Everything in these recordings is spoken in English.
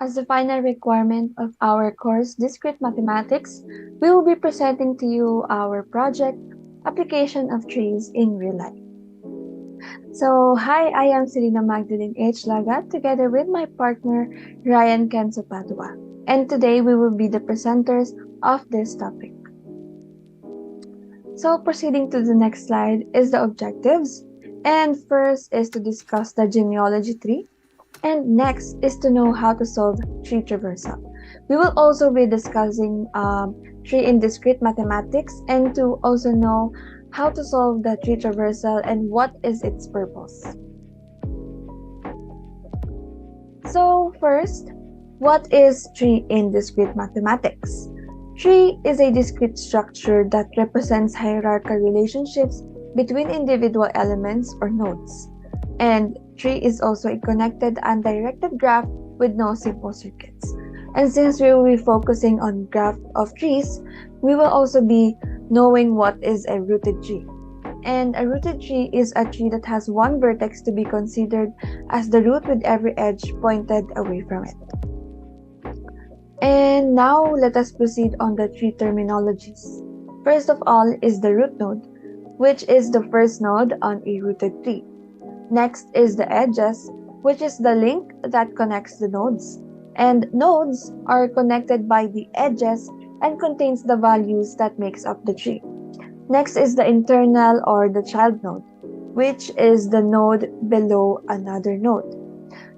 As the final requirement of our course, Discrete Mathematics, we will be presenting to you our project, Application of Trees in Real Life. So, hi, I am Selena Magdalene H. Lagat together with my partner, Ryan Kenzo Padua. And today we will be the presenters of this topic. So, proceeding to the next slide is the objectives. And first is to discuss the genealogy tree. And next is to know how to solve tree traversal. We will also be discussing tree in discrete mathematics and to also know how to solve the tree traversal and what is its purpose. So first, what is tree in discrete mathematics? Tree is a discrete structure that represents hierarchical relationships between individual elements or nodes. And tree is also a connected undirected graph with no simple circuits. And since we will be focusing on graph of trees, we will also be knowing what is a rooted tree. And a rooted tree is a tree that has one vertex to be considered as the root with every edge pointed away from it. And now let us proceed on the tree terminologies. First of all is the root node, which is the first node on a rooted tree. Next is the edges, which is the link that connects the nodes. And nodes are connected by the edges and contains the values that makes up the tree. Next is the internal or the child node, which is the node below another node.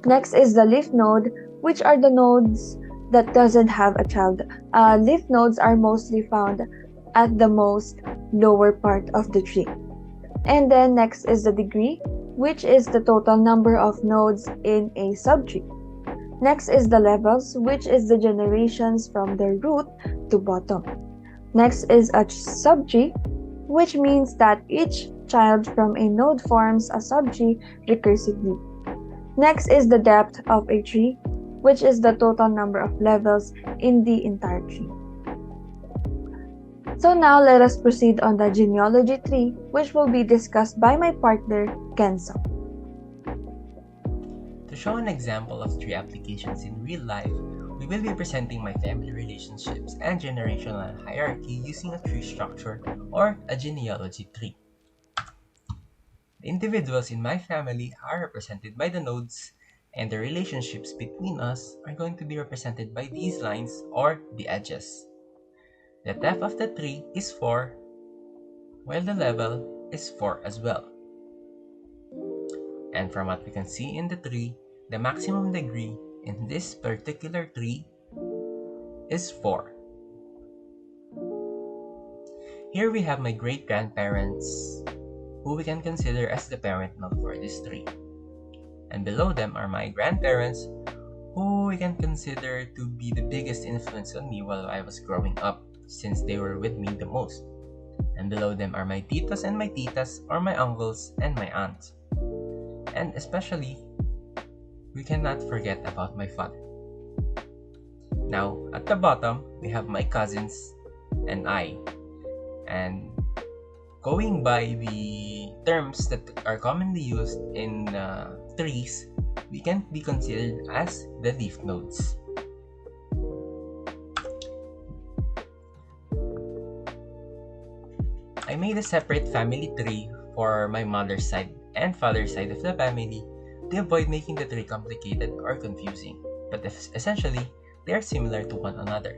Next is the leaf node, which are the nodes that doesn't have a child. Leaf nodes are mostly found at the most lower part of the tree. And then next is the degree, which is the total number of nodes in a subtree. Next is the levels, which is the generations from the root to bottom. Next is a subtree, which means that each child from a node forms a subtree recursively. Next is the depth of a tree, which is the total number of levels in the entire tree. So now let us proceed on the genealogy tree, which will be discussed by my partner, Kenzo. To show an example of tree applications in real life, we will be presenting my family relationships and generational hierarchy using a tree structure or a genealogy tree. The individuals in my family are represented by the nodes, and the relationships between us are going to be represented by these lines or the edges. The depth of the tree is 4, while the level is 4 as well. And from what we can see in the tree, the maximum degree in this particular tree is 4. Here we have my great-grandparents, who we can consider as the parent node for this tree. And below them are my grandparents, who we can consider to be the biggest influence on me while I was growing up, since they were with me the most. And below them are my titos and my titas, or my uncles and my aunts. And especially, we cannot forget about my father. Now, at the bottom, we have my cousins and I. And going by the terms that are commonly used in trees, we can be considered as the leaf nodes. I made a separate family tree for my mother's side and father's side of the family to avoid making the tree complicated or confusing, but essentially, they are similar to one another.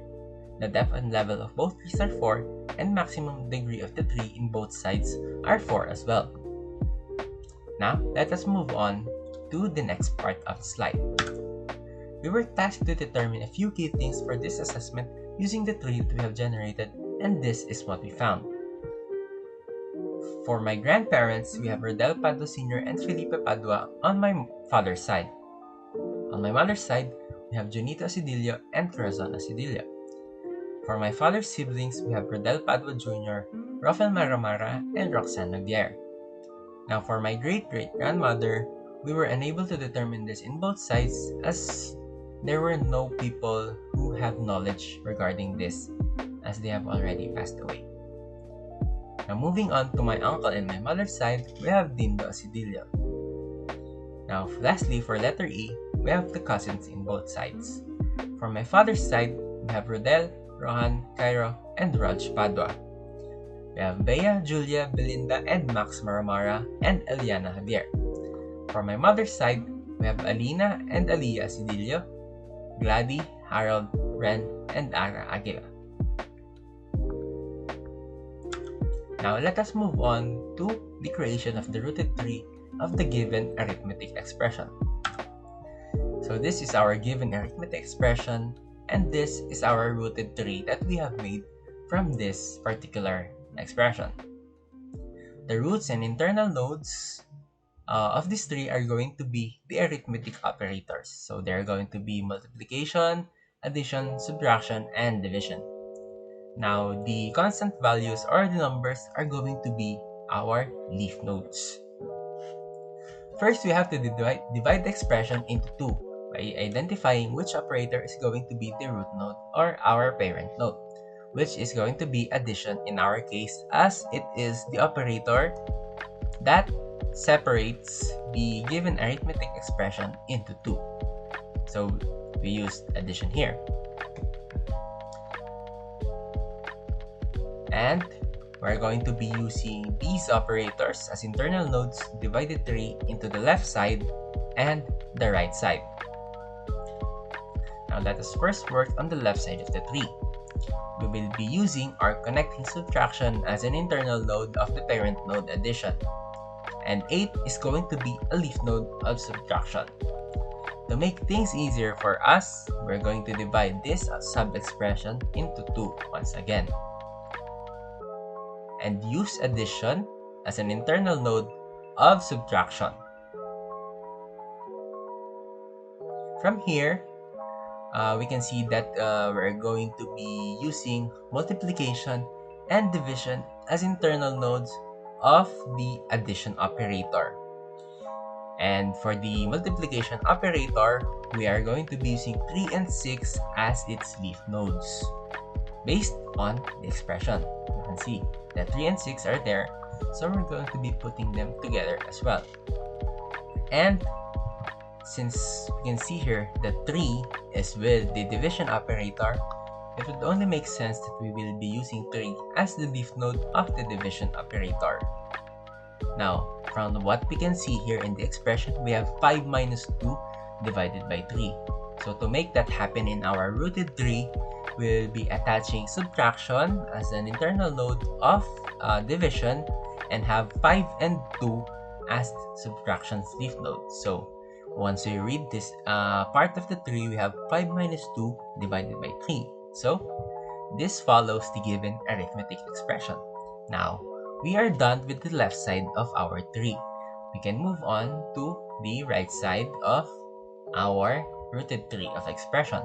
The depth and level of both trees are 4, and maximum degree of the tree in both sides are 4 as well. Now, let us move on to the next part of the slide. We were tasked to determine a few key things for this assessment using the tree that we have generated, and this is what we found. For my grandparents, we have Rodel Padua Sr. and Felipe Padua on my father's side. On my mother's side, we have Junito Asidillo and Corazon Asidillo. For my father's siblings, we have Rodel Padua Jr., Rafael Maramara, and Roxanne Navier. Now for my great-great-grandmother, we were unable to determine this in both sides as there were no people who have knowledge regarding this as they have already passed away. Now moving on to my uncle and my mother's side, we have Dindo Asidillo. Now lastly, for letter E, we have the cousins in both sides. From my father's side, we have Rodel, Rohan, Cairo, and Raj Padua. We have Bea, Julia, Belinda, and Max Maramara, and Eliana Javier. From my mother's side, we have Alina and Aliyah Sidillo, Gladys, Harold, Ren, and Ara Aguila. Now let us move on to the creation of the rooted tree of the given arithmetic expression. So this is our given arithmetic expression, and this is our rooted tree that we have made from this particular expression. The roots and internal nodes of this tree are going to be the arithmetic operators. So they're going to be multiplication, addition, subtraction, and division. Now, the constant values or the numbers are going to be our leaf nodes. First, we have to divide the expression into two by identifying which operator is going to be the root node or our parent node, which is going to be addition in our case, as it is the operator that separates the given arithmetic expression into two. So we used addition here. And we're going to be using these operators as internal nodes to divide the tree into the left side and the right side. Now let us first work on the left side of the tree. We will be using our connecting subtraction as an internal node of the parent node addition. And 8 is going to be a leaf node of subtraction. To make things easier for us, we're going to divide this sub-expression into 2 once again. And use addition as an internal node of subtraction. From here, we can see that we're going to be using multiplication and division as internal nodes of the addition operator. And for the multiplication operator, we are going to be using 3 and 6 as its leaf nodes based on the expression. You can see that 3 and 6 are there, so we're going to be putting them together as well. And since we can see here that 3 is with the division operator, it would only make sense that we will be using 3 as the leaf node of the division operator. Now, from what we can see here in the expression, we have 5 minus 2 divided by 3. So to make that happen in our rooted tree, we'll be attaching subtraction as an internal node of division and have 5 and 2 as subtraction's leaf node. So once we read this part of the tree, we have 5 minus 2 divided by 3. So this follows the given arithmetic expression. Now, we are done with the left side of our tree. We can move on to the right side of our rooted tree of expression.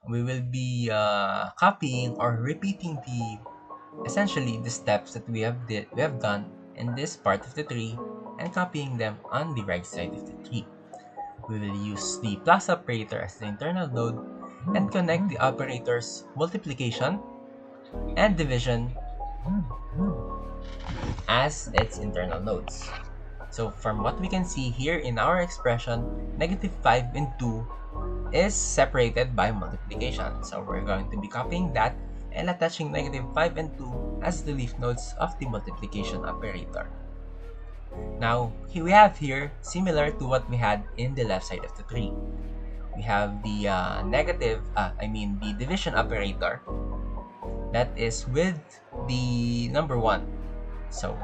We will be copying or repeating essentially the steps that we have done in this part of the tree and copying them on the right side of the tree. We will use the plus operator as the internal node and connect the operators multiplication and division as its internal nodes. So from what we can see here in our expression, negative 5 and 2 is separated by multiplication. So we're going to be copying that and attaching negative 5 and 2 as the leaf nodes of the multiplication operator. Now, we have here similar to what we had in the left side of the tree. We have the the division operator that is with the number 1. So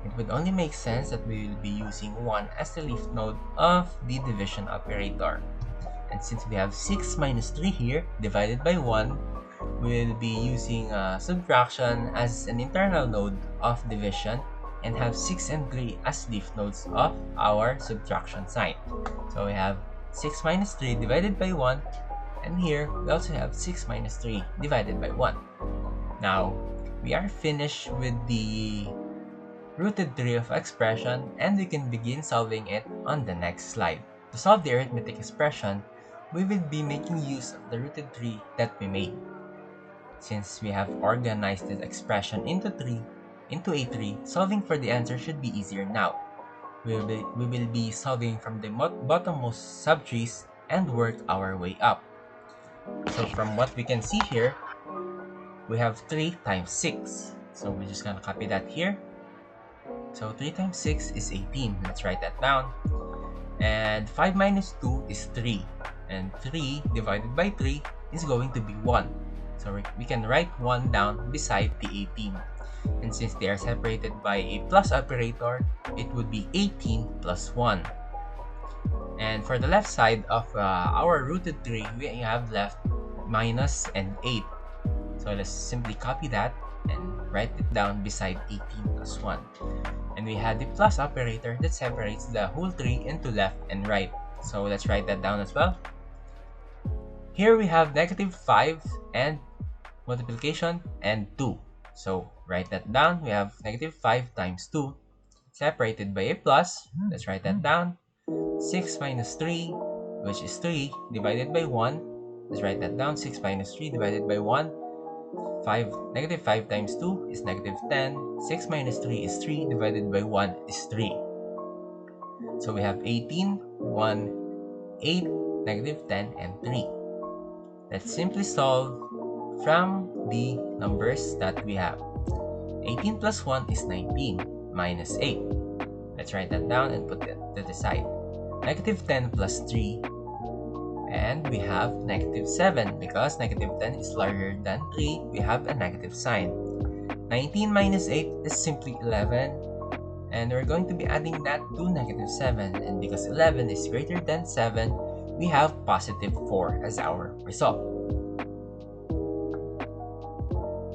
it would only make sense that we will be using 1 as the leaf node of the division operator. And since we have 6 minus 3 here divided by 1, we will be using subtraction as an internal node of division and have 6 and 3 as leaf nodes of our subtraction sign. So we have 6 minus 3 divided by 1, and here we also have 6 minus 3 divided by 1. Now, we are finished with the rooted tree of expression, and we can begin solving it on the next slide. To solve the arithmetic expression, we will be making use of the rooted tree that we made. Since we have organized this expression into a tree, solving for the answer should be easier now. we will be solving from the bottommost subtrees and work our way up. So from what we can see here, we have 3 times 6. So we're just gonna copy that here. So 3 times 6 is 18. Let's write that down. And 5 minus 2 is 3. And 3 divided by 3 is going to be 1. So we can write 1 down beside the 18. And since they are separated by a plus operator, it would be 18 plus 1. And for the left side of our rooted 3, we have left minus and 8. So let's simply copy that and write it down beside 18 plus 1. And we had the plus operator that separates the whole tree into left and right. So let's write that down as well. Here we have negative 5 and multiplication and 2. So write that down. We have negative 5 times 2 separated by a plus. Let's write that down. 6 minus 3, which is 3, divided by 1. Let's write that down. 6 minus 3 divided by 1. Negative 5 times 2 is negative 10. 6 minus 3 is 3, divided by 1 is 3. So we have 18, 1, 8, negative 10, and 3. Let's simply solve from the numbers that we have. 18 plus 1 is 19, minus 8. Let's write that down and put it to the side. Negative 10 plus 3, and we have negative 7. Because negative 10 is larger than 3, we have a negative sign. 19 minus 8 is simply 11, and we're going to be adding that to negative 7. And because 11 is greater than 7, we have positive 4 as our result.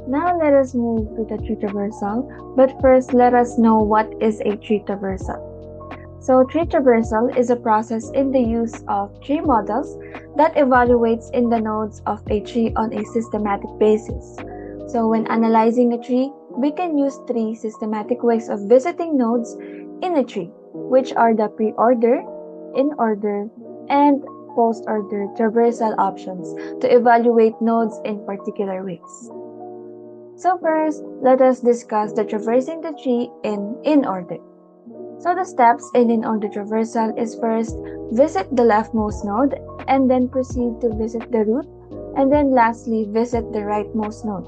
Now let us move to the tree traversal, but first let us know what is a tree traversal. So tree traversal is a process in the use of tree models that evaluates in the nodes of a tree on a systematic basis. So when analyzing a tree, we can use 3 systematic ways of visiting nodes in a tree, which are the pre-order, in-order, and post-order traversal options to evaluate nodes in particular ways. So first, let us discuss the traversing the tree in order. So the steps in in-order traversal is first, visit the leftmost node, and then proceed to visit the root, and then lastly, visit the rightmost node.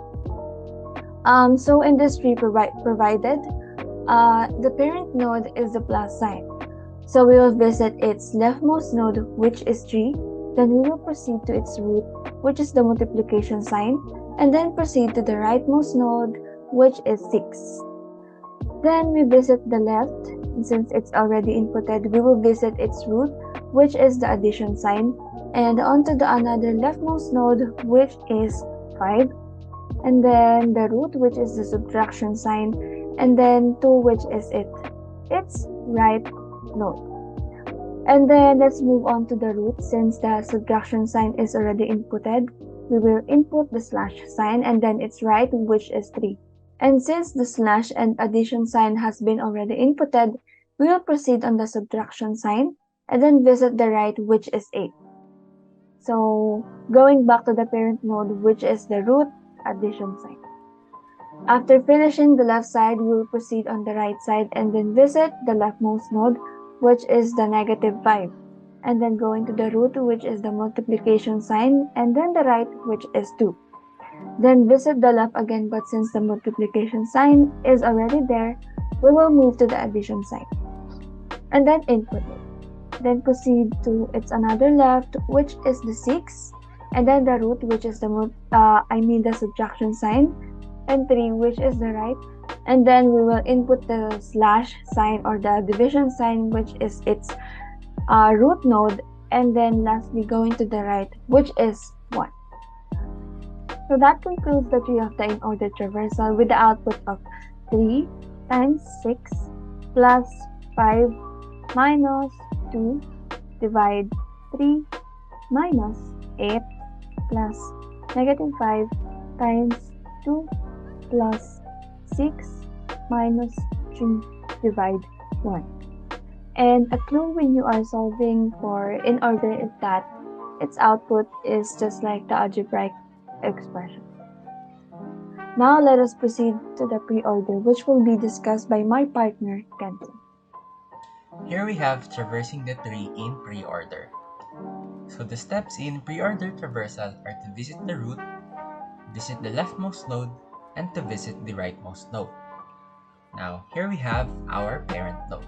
So in this tree provided, the parent node is the plus sign. So we will visit its leftmost node, which is 3, then we will proceed to its root, which is the multiplication sign, and then proceed to the rightmost node, which is 6. Then we visit the left, and since it's already inputted, we will visit its root, which is the addition sign, and onto the another leftmost node, which is 5, and then the root, which is the subtraction sign, and then 2, which is its right node. And then let's move on to the root. Since the subtraction sign is already inputted, we will input the slash sign and then its right, which is 3. And since the slash and addition sign has been already inputted, we will proceed on the subtraction sign and then visit the right, which is 8. So going back to the parent node, which is the root addition sign. After finishing the left side, we will proceed on the right side and then visit the leftmost node, which is the negative 5. And then going to the root, which is the multiplication sign, and then the right, which is 2. Then visit the left again, but since the multiplication sign is already there, we will move to the addition sign. And then input it. Then proceed to its another left, which is the 6. And then the root, which is the subtraction sign, and 3, which is the right. And then we will input the slash sign or the division sign, which is its root node, and then lastly going to the right, which is 1. So that concludes the tree of the in-order traversal with the output of 3 times 6 plus 5 minus 2 divide 3 minus 8 plus negative 5 times 2 plus 6 minus 3 divide 1. And a clue when you are solving for in order is that its output is just like the algebraic expression. Now let us proceed to the pre-order, which will be discussed by my partner, Kenton. Here we have traversing the tree in pre-order. So the steps in pre-order traversal are to visit the root, visit the leftmost node, and to visit the rightmost node. Now, here we have our parent node.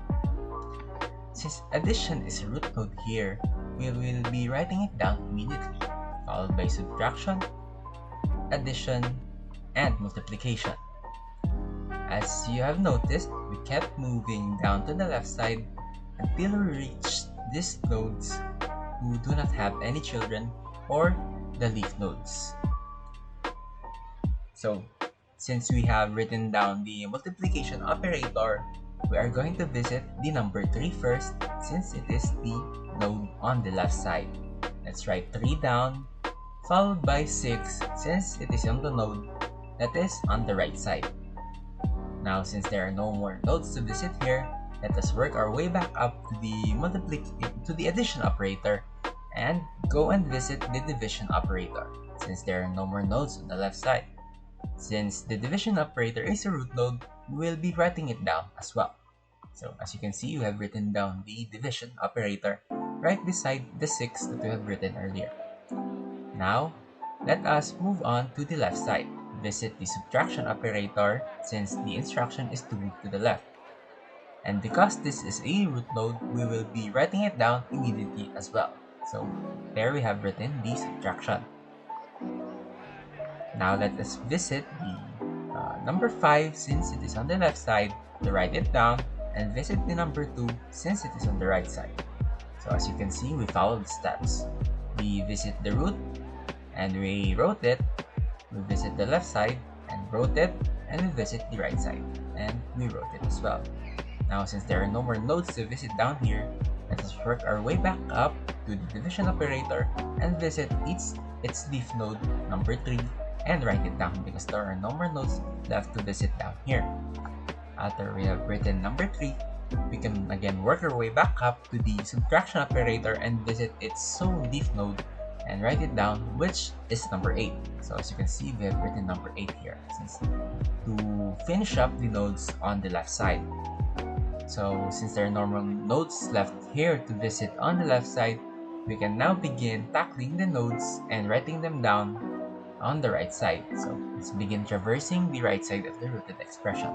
Since addition is a root node here, we will be writing it down immediately, followed by subtraction, addition, and multiplication. As you have noticed, we kept moving down to the left side until we reached these nodes who do not have any children, or the leaf nodes. So, since we have written down the multiplication operator, we are going to visit the number 3 first, since it is the node on the left side. Let's write 3 down, followed by 6, since it is on the node that is on the right side. Now, since there are no more nodes to visit here, let us work our way back up to the addition operator and go and visit the division operator, since there are no more nodes on the left side. Since the division operator is a root node, we will be writing it down as well. So as you can see, we have written down the division operator right beside the 6 that we have written earlier. Now, let us move on to the left side. Visit the subtraction operator, since the instruction is to move to the left. And because this is a root node, we will be writing it down immediately as well. So there we have written the subtraction. Now let us visit the number 5, since it is on the left side, to write it down, and visit the number 2 since it is on the right side. So as you can see, we follow the steps. We visit the root and we wrote it. We visit the left side and wrote it, and we visit the right side and we wrote it as well. Now, since there are no more nodes to visit down here, let us work our way back up to the division operator and visit its leaf node number 3 and write it down, because there are no more nodes left to visit down here. After we have written number 3, we can again work our way back up to the subtraction operator and visit its sole leaf node and write it down, which is number 8. So as you can see, we have written number 8 here, since to finish up the nodes on the left side. So since there are no more nodes left here to visit on the left side, we can now begin tackling the nodes and writing them down on the right side. So let's begin traversing the right side of the rooted expression.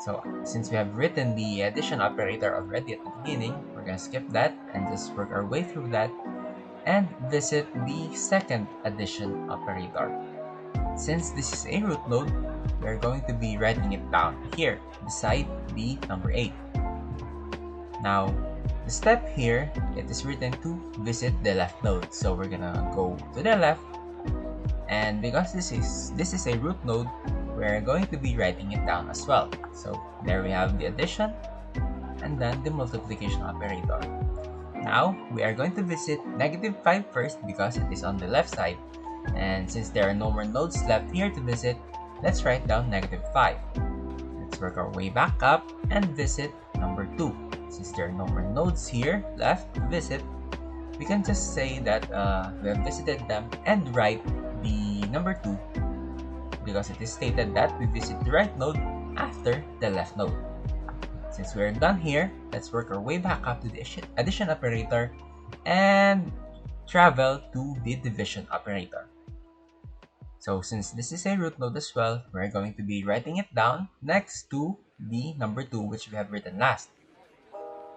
So since we have written the addition operator already at the beginning, we're going to skip that and just work our way through that and visit the second addition operator. Since this is a root node, we are going to be writing it down here beside the number 8. Now, the step here, it is written to visit the left node. So we're gonna go to the left, and because this is a root node, we're going to be writing it down as well. So there we have the addition and then the multiplication operator. Now, we are going to visit -5 first, because it is on the left side. And since there are no more nodes left here to visit, let's write down -5. Let's work our way back up and visit number 2. Since there are no more nodes here left to visit, we can just say that we have visited them and write the number 2, because it is stated that we visit the right node after the left node. Since we're done here, let's work our way back up to the addition operator and travel to the division operator. So since this is a root node as well, we're going to be writing it down next to the number 2, which we have written last.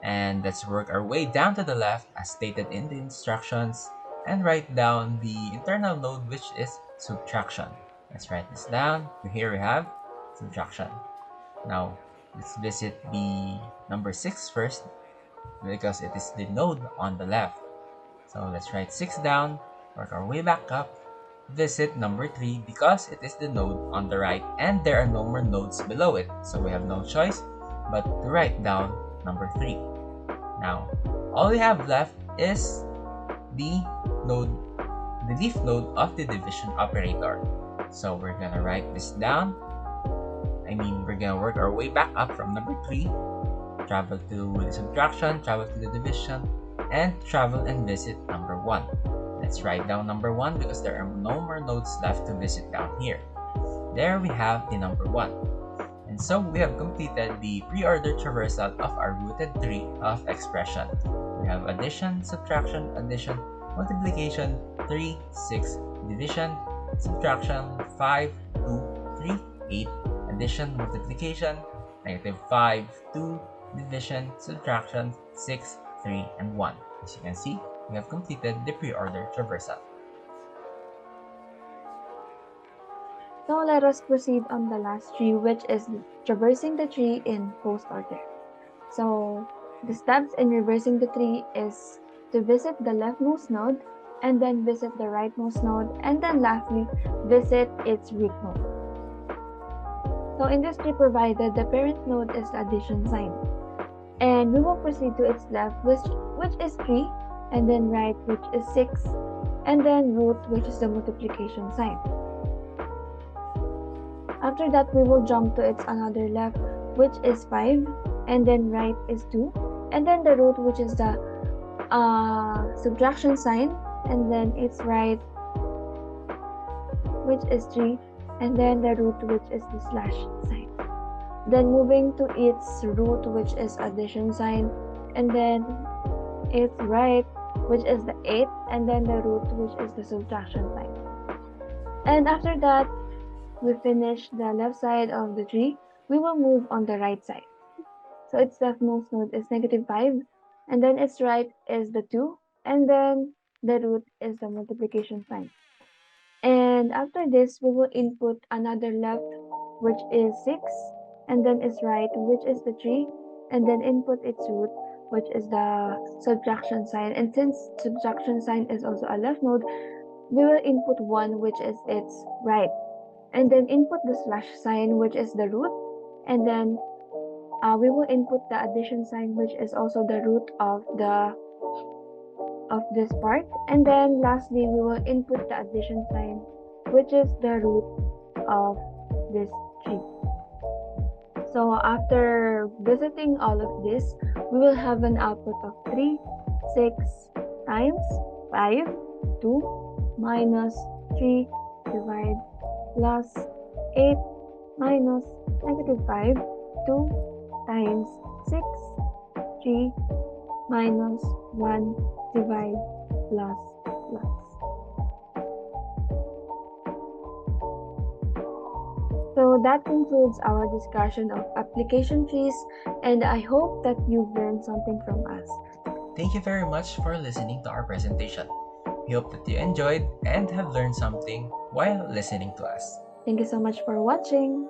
And let's work our way down to the left as stated in the instructions and write down the internal node, which is subtraction. Let's write this down. Here we have subtraction. Now, let's visit the number 6 first, because it is the node on the left. So let's write 6 down, work our way back up, visit number 3, because it is the node on the right and there are no more nodes below it. So we have no choice but to write down number 3. Now, all we have left is the leaf node of the division operator. So we're gonna write this down. We're gonna work our way back up from number 3, travel to the subtraction, travel to the division, and travel and visit number 1. Let's write down number 1 because there are no more nodes left to visit down here. There we have the number 1. And And so we have completed the pre-order traversal of our rooted tree of expression. We have addition, subtraction, multiplication, 3, 6, division, subtraction, 5, 2, 3, 8, addition, multiplication, -5, 2, division, subtraction, 6, 3, and 1. As you can see, we have completed the pre-order traversal. Now let us proceed on the last tree, which is traversing the tree in post order. So the steps in reversing the tree is to visit the leftmost node, and then visit the rightmost node, and then lastly visit its root node. So in this tree provided, the parent node is the addition sign. And we will proceed to its left, which is 3, and then right, which is 6, and then root, which is the multiplication sign. After that, we will jump to its another left, which is 5, and then right is 2, and then the root, which is the subtraction sign, and then its right, which is 3, and then the root, which is the slash sign. Then moving to its root, which is addition sign, and then its right, which is the 8, and then the root, which is the subtraction sign. And after that, we finish the left side of the tree, we will move on the right side. So its leftmost node is -5, and then its right is the 2, and then the root is the multiplication sign. And after this, we will input another left, which is 6, and then its right, which is the 3, and then input its root, which is the subtraction sign. And since subtraction sign is also a left node, we will input 1, which is its right, and then input the slash sign, which is the root, and then we will input the addition sign, which is also the root of this part, and then lastly we will input the addition sign, which is the root of this tree. So after visiting all of this, we will have an output of 3, 6 times 5, 2, minus 3 divide plus 8 minus -5, 2 times 6, 3 minus 1 divide plus. So that concludes our discussion of application trees, and I hope that you've learned something from us. Thank you very much for listening to our presentation. We hope that you enjoyed and have learned something while listening to us. Thank you so much for watching.